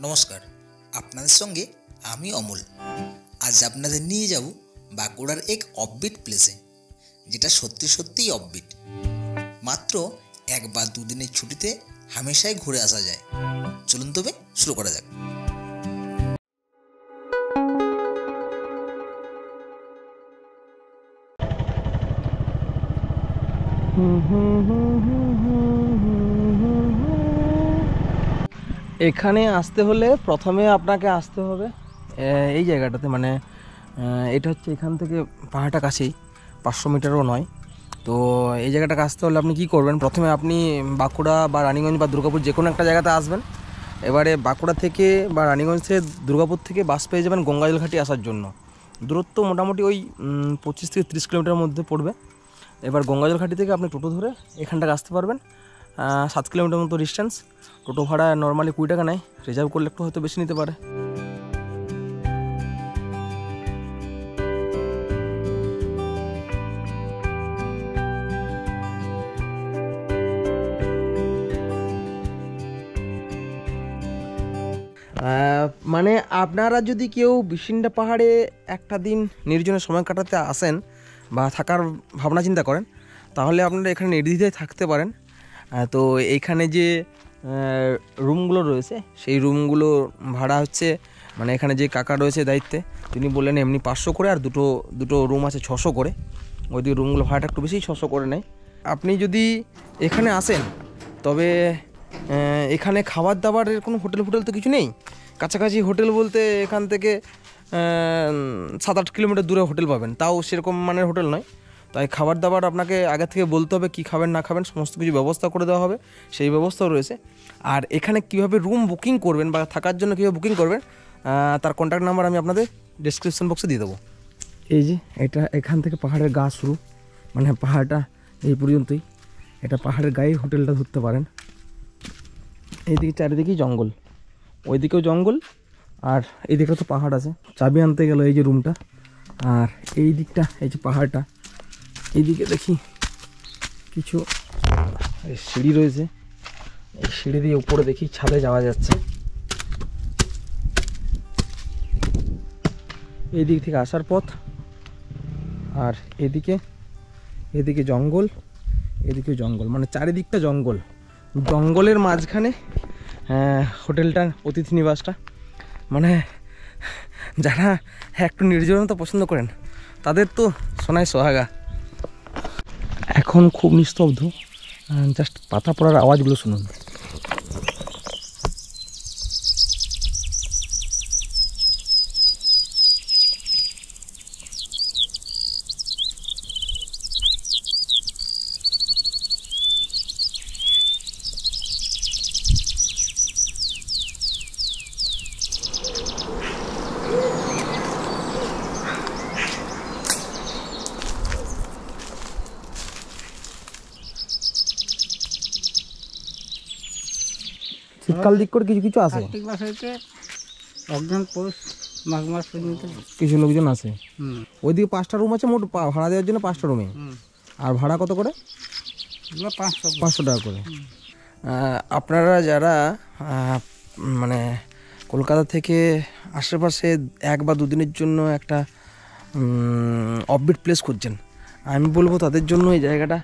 নমস্কার, আপনাদের সঙ্গে আমি অমল। আজ আপনাদের নিয়ে যাব বাঁকুড়ার এক অফবিট প্লেসে, যেটা সত্যিই অফবিট। মাত্র 1 বা 2 দিনের ছুটিতে হামেশাই ঘুরে আসা যায়। চলুন তবে শুরু করা যাক। এখানে আসতে হলে প্রথমে আপনাকে আসতে হবে এই জায়গাটাতে, মানে এটা হচ্ছে এখান থেকে পাহাড়টা কাছেই, 500 মিটারও নয়। তো এই জায়গাটাকে আসতে হলে আপনি কি করবেন, প্রথমে আপনি বাঁকুড়া বা রানীগঞ্জ বা দুর্গাপুর যে কোনো একটা জায়গাতে আসবেন। এবারে বাঁকুড়া থেকে বা রানীগঞ্জ থেকে দুর্গাপুর থেকে বাস পেয়ে যাবেন গঙ্গাজল ঘাটি আসার জন্য। দূরত্ব মোটামুটি ওই 25 থেকে 30 কিলোমিটার মধ্যে পড়বে। এবার গঙ্গাজল ঘাটি থেকে আপনি টোটো ধরে এখানটাকে আসতে পারবেন। 7 কিলোমিটার মতো ডিস্টেন্স। টোটো ভাড়া নর্মালি 20 টাকা নেয়, রিজার্ভ করলে একটু হয়তো বেশি নিতে পারে। মানে আপনারা যদি কেউ বিশিন্ডা পাহাড়ে একটা দিন নির্জনে সময় কাটাতে আসেন বা থাকার ভাবনা চিন্তা করেন, তাহলে আপনারা এখানে নির্দ্বিধায় থাকতে পারেন। তো এইখানে যে রুমগুলো রয়েছে সেই রুমগুলো ভাড়া হচ্ছে, মানে এখানে যে কাকা রয়েছে দায়িত্বে, তিনি বললেন এমনি 500 করে, আর দুটো রুম আছে 600 করে। ওইদিকে রুমগুলো ভাড়াটা একটু বেশি, 600 করে নেয়। আপনি যদি এখানে আসেন তবে এখানে খাবার দাবারের কোনো হোটেল তো কিছু নেই। কাছাকাছি হোটেল বলতে এখান থেকে 7-8 কিলোমিটার দূরে হোটেল পাবেন, তাও সেরকম মানের হোটেল নয়। তাই খাবার দাবার আপনাকে আগে থেকে বলতে হবে, কী খাবেন না খাবেন সমস্ত কিছু ব্যবস্থা করে দেওয়া হবে, সেই ব্যবস্থাও রয়েছে। আর এখানে কীভাবে রুম বুকিং করবেন বা থাকার জন্য কীভাবে বুকিং করবেন তার কন্ট্যাক্ট নাম্বার আমি আপনাদের ডেসক্রিপশন বক্সে দিয়ে দেবো। এই যে এটা এখান থেকে পাহাড়ের গা শুরু, মানে পাহাড়টা এই পর্যন্তই। এটা পাহাড়ের গায়ে হোটেলটা ধরতে পারেন। এইদিকে চারিদিকেই জঙ্গল, ওইদিকেও জঙ্গল, আর এই দিকটা তো পাহাড় আছে। চাবি আনতে গেল এই যে রুমটা, আর এই দিকটা এই যে পাহাড়টা, এইদিকে দেখি কিছু সিঁড়ি রয়েছে। এই সিঁড়ি দিয়ে উপরে দেখি ছাদে যাওয়া যাচ্ছে। এই দিক থেকে আসার পথ, আর এদিকে জঙ্গল, এদিকে জঙ্গল, মানে চারিদিকটা জঙ্গল। জঙ্গলের মাঝখানে হোটেলটা, অতিথি নিবাসটা। মানে যারা একটু নির্জনতা পছন্দ করেন তাদের তো সোনায় সোহাগা। এখন খুব নিস্তব্ধ, জাস্ট পাতা পড়ার আওয়াজগুলো শুনুন। শীতকাল দিক করে কিছু আছে, কার্তিক মাস হইতে অগ্রহণ পৌষ মাঘ মাস পর্যন্ত কিছু লোকজন আছে। ওইদিকে 5টা রুম আছে মোট, ভাড়া দেওয়ার জন্য 5টা রুমে। আর ভাড়া কত করে? 500 টাকা করে। আপনারা যারা মানে কলকাতা থেকে আশেপাশে 1 বা 2 দিনের জন্য একটা অফবিট প্লেস খুঁজছেন, আমি বলবো তাদের জন্য এই জায়গাটা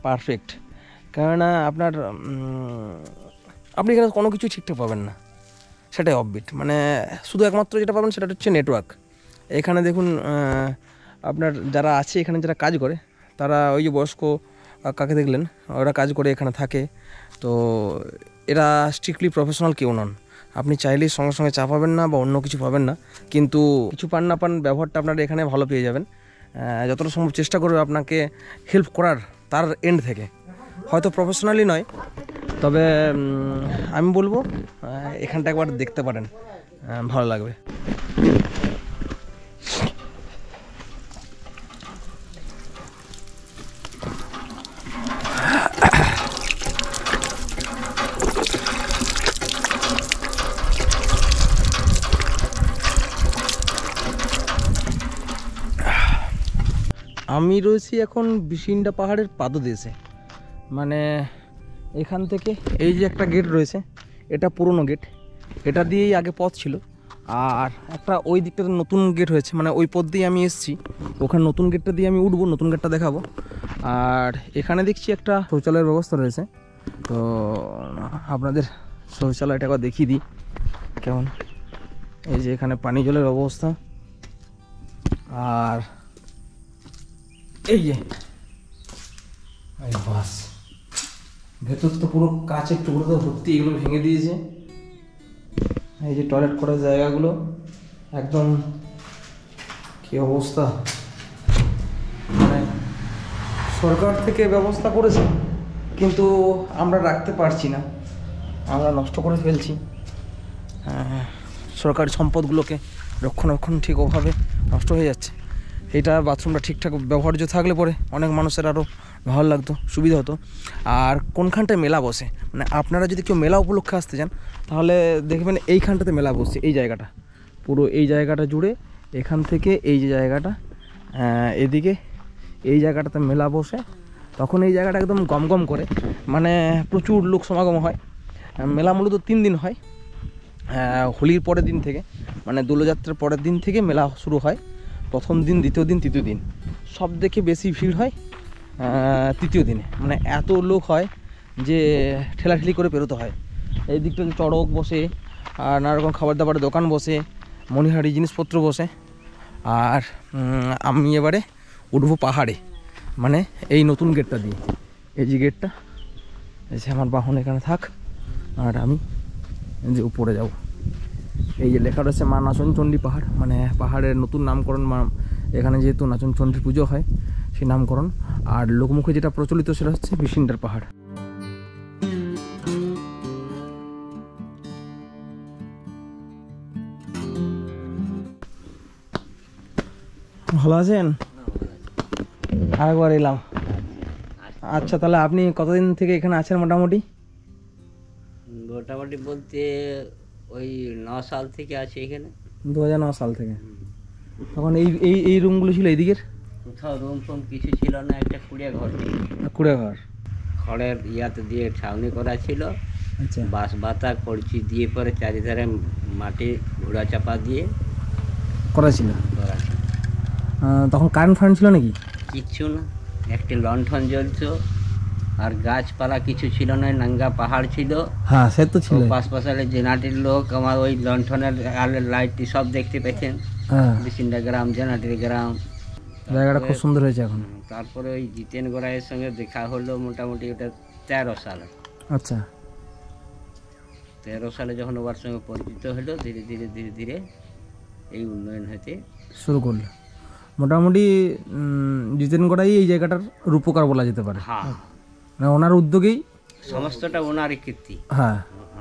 পারফেক্ট। কেননা আপনি এখানে কোনো কিছু ঠিকঠাক পাবেন না, সেটাই অফবিট। মানে শুধু একমাত্র যেটা পাবেন সেটা হচ্ছে নেটওয়ার্ক। এখানে দেখুন আপনার যারা আছে এখানে, যারা কাজ করে, তারা ওই যে বয়স্ক কাকে দেখলেন, ওরা কাজ করে এখানে থাকে। তো এরা স্ট্রিক্টলি প্রফেশনাল কেউ নন। আপনি চাইলেই সঙ্গে সঙ্গে চা পাবেন না বা অন্য কিছু পাবেন না, কিন্তু কিছু পান না পান ব্যবহারটা আপনারা এখানে ভালো পেয়ে যাবেন। যতটা সম্ভব চেষ্টা করবে আপনাকে হেল্প করার, তার এন্ড থেকে। হয়তো প্রফেশনালি নয়, তবে আমি বলবো এখানটা একবার দেখতে পারেন, ভালো লাগবে। আমি রয়েছি এখন বিশিন্ডা পাহাড়ের পাদদেশে। মানে এখান থেকে এই যে একটা গেট রয়েছে, এটা পুরনো গেট। এটা দিয়েই আগে পথ ছিল। আর একটা ওই দিকটাতে নতুন গেট হয়েছে, মানে ওই পথ দিয়ে আমি এসেছি, ওখানে নতুন গেটটা দিয়ে আমি উঠবো, নতুন গেটটা দেখাবো। আর এখানে দেখছি একটা শৌচালয়ের ব্যবস্থা রয়েছে, তো আপনাদের শৌচালয়টা একবার দেখিয়ে দিই কেমন। এই যে এখানে পানি জলের ব্যবস্থা, আর এই যে বাস ভেতর তো পুরো কাঁচের টুকরো তো ভর্তি, এগুলো ভেঙে দিয়েছে। এই যে টয়লেট করার জায়গাগুলো একদম কি অবস্থা, মানে সরকার থেকে ব্যবস্থা করেছে কিন্তু আমরা রাখতে পারছি না, আমরা নষ্ট করে ফেলছি। সরকারি সম্পদগুলোকে রক্ষণাবেক্ষণ ঠিক ওভাবে নষ্ট হয়ে যাচ্ছে। এটা বাথরুমটা ঠিকঠাক ব্যবহার্য থাকলে পরে অনেক মানুষের আরও ভালো লাগতো, সুবিধা হতো। আর কোনখানটায় মেলা বসে, মানে আপনারা যদি কেউ মেলা উপলক্ষে আসতে চান তাহলে দেখবেন এইখানটাতে মেলা বসছে, এই জায়গাটা পুরো এই জায়গাটা জুড়ে, এখান থেকে এই যে জায়গাটা এদিকে এই জায়গাটাতে মেলা বসে, তখন এই জায়গাটা একদম গমগম করে, মানে প্রচুর লোক সমাগম হয়। মেলা মূলত 3 দিন হয়, হোলির পরের দিন থেকে, মানে দোলযাত্রার পরের দিন থেকে মেলা শুরু হয়। প্রথম দিন, দ্বিতীয় দিন, তৃতীয় দিন সব থেকে বেশি ভিড় হয় তৃতীয় দিনে, মানে এত লোক হয় যে ঠেলাঠেলি করে পেরোতে হয়। এই দিকটাতে চড়ক বসে, আর নানা রকম খাবার দাবারের দোকান বসে, মণিহারি জিনিসপত্র বসে। আর আমি এবারে উঠবো পাহাড়ে, মানে এই নতুন গেটটা দিয়ে, এই যে গেটটা, এই যে আমার বাহন এখানে থাক, আর আমি যে উপরে যাব। এই যে লেখা রয়েছে মা নাচনচণ্ডী পাহাড়, মানে পাহাড়ের নতুন নামকরণ, মা এখানে যেহেতু নাচনচণ্ডীর পুজো হয় সেই নামকরণ। আর লোকমুখে যেটা প্রচলিত সেটা হচ্ছে বিসিন্ডার পাহাড়। ভালো আছেন? আরেকবার এলাম। আচ্ছা, তাহলে আপনি কতদিন থেকে এখানে আছেন মোটামুটি? মোটামুটি বলতে ওই 9 সাল থেকে আছে এখানে। 2009 সাল থেকে। তখন এই এই এই রুমগুলো ছিল এইদিকের? কোথাও রুম ফুম কিছু ছিল না, একটা কুড়ে ঘর ছিল। কুড়ে ঘর, খড়ের ইয়াতে দিয়ে ছাউনি করা ছিল। আচ্ছা। বাঁশ বাতা কড়চি দিয়ে পরে চারিধারে মাটি ঘোড়া চাপা দিয়ে করা ছিল। করা ছিল। তখন কারেন্ট ফারেন্ট ছিল নাকি? কিচ্ছু না, একটি লণ্ঠন জ্বলতো, আর গাছপালা কিছু ছিল না, নাঙ্গা পাহাড় ছিল। হ্যাঁ, সে তো ছিল। পাশপাশালে জেনাটির লোক আমার ওই লণ্ঠনের আলোর লাইটটি সব দেখতে পেতেন। হ্যাঁ, বিসিন্ডা গ্রাম, জেনাটির গ্রাম। জায়গাটা খুব সুন্দর হয়েছে এখন। তারপরে ওই জিতেন গোড়াইয়ের সঙ্গে দেখা হলো মোটামুটি ওটা 13 সালে। আচ্ছা, 13 সালে যখন ওর সঙ্গে পরিচিত হলো, ধীরে ধীরে ধীরে ধীরে এই উন্নয়ন হতে শুরু করলো। মোটামুটি জিতেন গড়াই এই জায়গাটার রূপকার বলা যেতে পারে। হ্যাঁ, মানে ওনার উদ্যোগেই সমস্তটা ওনারই কীর্তি। হ্যাঁ,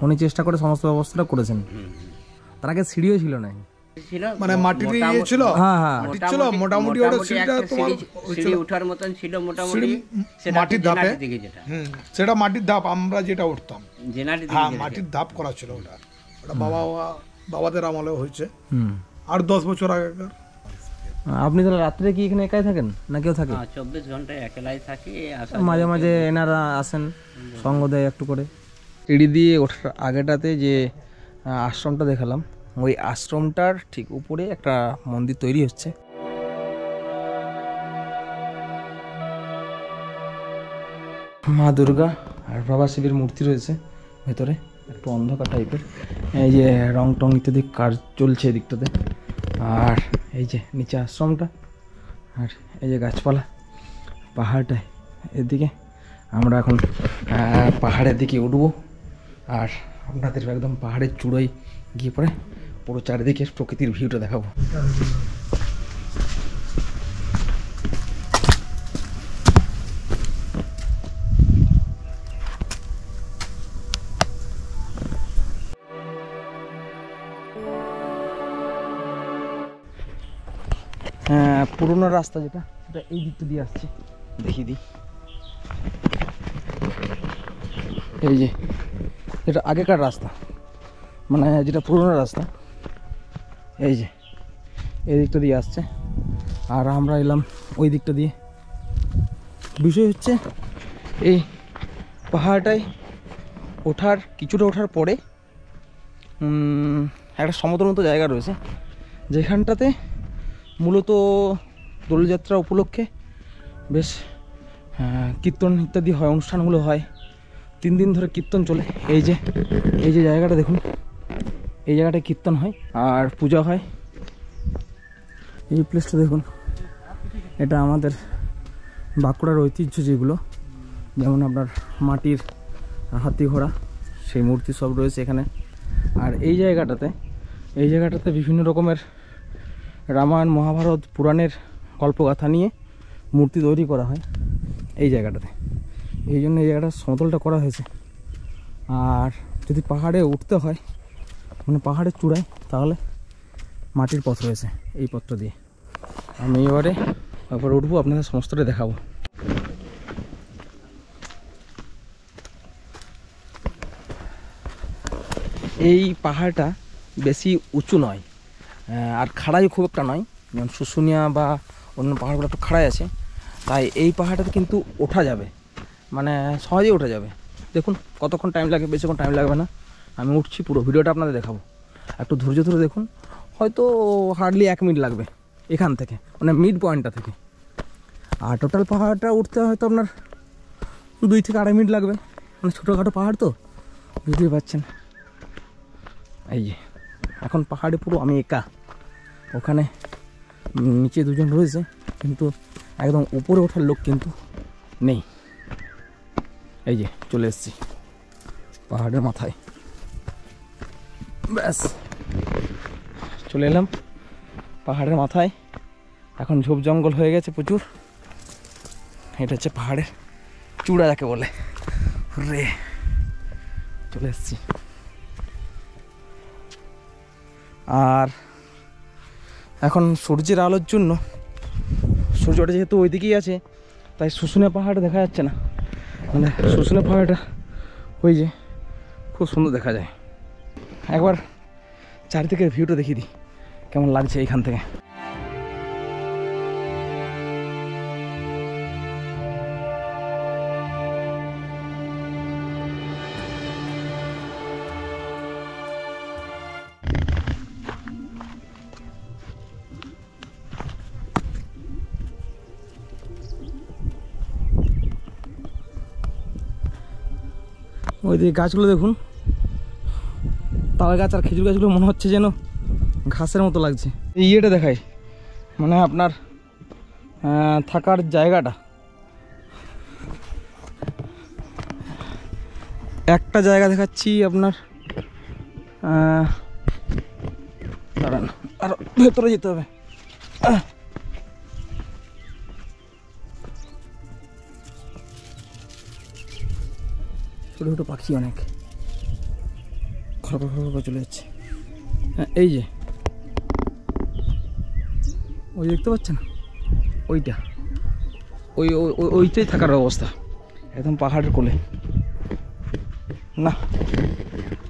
উনি চেষ্টা করে সমস্ত ব্যবস্থাটা করেছেন। তার আগে সিঁড়িও ছিল না, ছিল মানে মাটির ইয়ে ছিল। হ্যাঁ হ্যাঁ, মাটির ছিল মোটামুটি, ওটা সিঁড়িটা তোমার সিঁড়ি ওঠার মতন ছিল মোটামুটি। সেটা মাটির ধাপে, দিকে যেটা সেটা মাটির ধাপ, আমরা যেটা উঠতাম। জেনাটি হ্যাঁ, মাটির ধাপ করা ছিল ওটা। ওটা বাবাদের আমলে হয়েছে, হুম। আর 10 বছর আগেকার। আপনি তাহলে রাত্রে কি এখানে একাই থাকেন না কেউ থাকে? 24 ঘন্টায় একলাই থাকি। মাঝে মাঝে এনারা আসেন, সঙ্গ দেয় একটু করে। সিঁড়ি দিয়ে ওঠার আগেটাতে যে আশ্রমটা দেখালাম, ওই আশ্রমটার ঠিক উপরে একটা মন্দির তৈরি হচ্ছে। মা দুর্গা আর বাবা শিবের মূর্তি রয়েছে ভেতরে, একটু অন্ধকার টাইপের। এই যে রং টং ইত্যাদি কাজ চলছে এদিকটাতে। আর এই যে নিচে আশ্রমটা, আর এই যে গাছপালা, পাহাড়টায় এদিকে। আমরা এখন পাহাড়ের দিকে উঠবো, আর আপনাদের একদম পাহাড়ের চূড়ায় গিয়ে পরে পুরো চারিদিকের প্রকৃতির ভিউটা দেখাবো। পুরোনো রাস্তা যেটা, সেটা এই দিকটা দিয়ে আসছে, দেখিয়ে দিই। এই যে এটা আগেকার রাস্তা, মানে যেটা পুরোনো রাস্তা, এই যে এই দিকটা দিয়ে আসছে, আর আমরা এলাম ওই দিকটা দিয়ে। বিষয় হচ্ছে এই পাহাড়টায় কিছুটা ওঠার পরে একটা সমতল মতো জায়গা রয়েছে, যেখানটাতে মূলত দোলযাত্রা উপলক্ষে বেশ কীর্তন ইত্যাদি হয়, অনুষ্ঠানগুলো হয়। 3 দিন ধরে কীর্তন চলে। এই যে জায়গাটা দেখুন, এই জায়গাটায় কীর্তন হয় আর পূজা হয়। এই প্লেসটা দেখুন, এটা আমাদের বাঁকুড়ার ঐতিহ্য, যেগুলো যেমন আপনার মাটির হাতি ঘোড়া, সেই মূর্তি সব রয়েছে এখানে। আর এই জায়গাটাতে বিভিন্ন রকমের রামায়ণ, মহাভারত, পুরাণের গল্পগাথা নিয়ে মূর্তি তৈরি করা হয় এই জায়গাটাতে। এই জন্য এই জায়গাটা সমতলটা করা হয়েছে। আর যদি পাহাড়ে উঠতে হয়, মানে পাহাড়ের চূড়ায়, তাহলে মাটির পথ রয়েছে, এই পথটা দিয়ে। আমি এবারে উঠবো, আপনাদের সমস্তটা দেখাবো। এই পাহাড়টা বেশি উঁচু নয়, আর খাড়াই খুব একটা নয়, যেমন শুশুনিয়া বা অন্য পাহাড়গুলো একটু খাড়াই আছে। তাই এই পাহাড়টাতে কিন্তু ওঠা যাবে, মানে সহজেই ওঠা যাবে। দেখুন কতক্ষণ টাইম লাগে, বেশিক্ষণ টাইম লাগবে না। আমি উঠছি, পুরো ভিডিওটা আপনাদের দেখাবো, একটু ধৈর্য ধরে দেখুন। হয়তো হার্ডলি 1 মিনিট লাগবে এখান থেকে, মানে মিড পয়েন্টটা থেকে। আর টোটাল পাহাড়টা উঠতে হয়তো আপনার 2 থেকে 2.5 মিনিট লাগবে, মানে ছোটোখাটো পাহাড় তো, বুঝতেই পারছেন। এই যে এখন পাহাড়ে পুরো আমি একা, ওখানে নিচে 2 জন রয়েছে, কিন্তু একদম উপরে ওঠার লোক কিন্তু নেই। এই যে চলে এসেছি পাহাড়ের মাথায়, ব্যাস চলে এলাম পাহাড়ের মাথায়। এখন ঝোপ জঙ্গল হয়ে গেছে প্রচুর। এটা হচ্ছে পাহাড়ের চূড়া যাকে বলে। রে চলে এসেছি। আর এখন সূর্যের আলোর জন্য, সূর্যটা যেহেতু ওই দিকেই আছে, তাই শুশুনিয়া পাহাড় দেখা যাচ্ছে না। মানে শুশুনিয়া পাহাড়টা ওই যে খুব সুন্দর দেখা যায়। একবার চারিদিকের ভিউটা দেখিয়ে দিই কেমন লাগছে এইখান থেকে। ওইদিকে গাছগুলো দেখুন, তাল গাছ আর খেজুর গাছগুলো মনে হচ্ছে যেন ঘাসের মতো লাগছে। এই ইয়েটা দেখাই, মানে আপনার থাকার জায়গাটা, একটা জায়গা দেখাচ্ছি আপনার। দাঁড়ান, আর ভেতরে যেতে হবে। ছোটো ছোটো পাখি অনেক খড় খড় চলে যাচ্ছে। এই যে ওই দেখতে পাচ্ছেন, ওইটা ওইটাই থাকার অবস্থা, একদম পাহাড়ের কোলে। না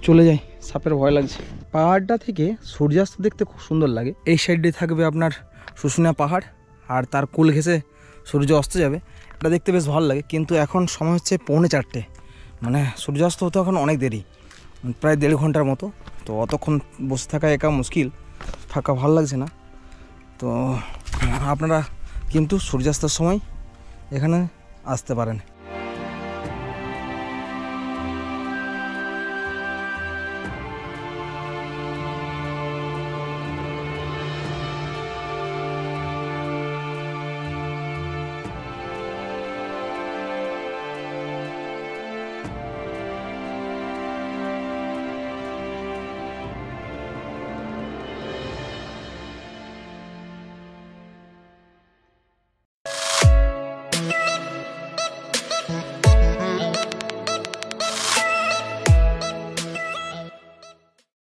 চলে যাই, সাপের ভয় লাগছে। পাহাড়টা থেকে সূর্যাস্ত দেখতে খুব সুন্দর লাগে। এই সাইডে থাকবে আপনার শুশুনিয়া পাহাড়, আর তার কোল ঘেঁষে সূর্য অস্ত যাবে। এটা দেখতে বেশ ভালো লাগে। কিন্তু এখন সময় হচ্ছে 3:45, মানে সূর্যাস্ত হতে এখন অনেক দেরি, প্রায় 1.5 ঘন্টার মতো। তো অতক্ষণ বসে থাকা একা মুশকিল, থাকা ভালো লাগছে না। তো আপনারা কিন্তু সূর্যাস্তের সময় এখানে আসতে পারেন।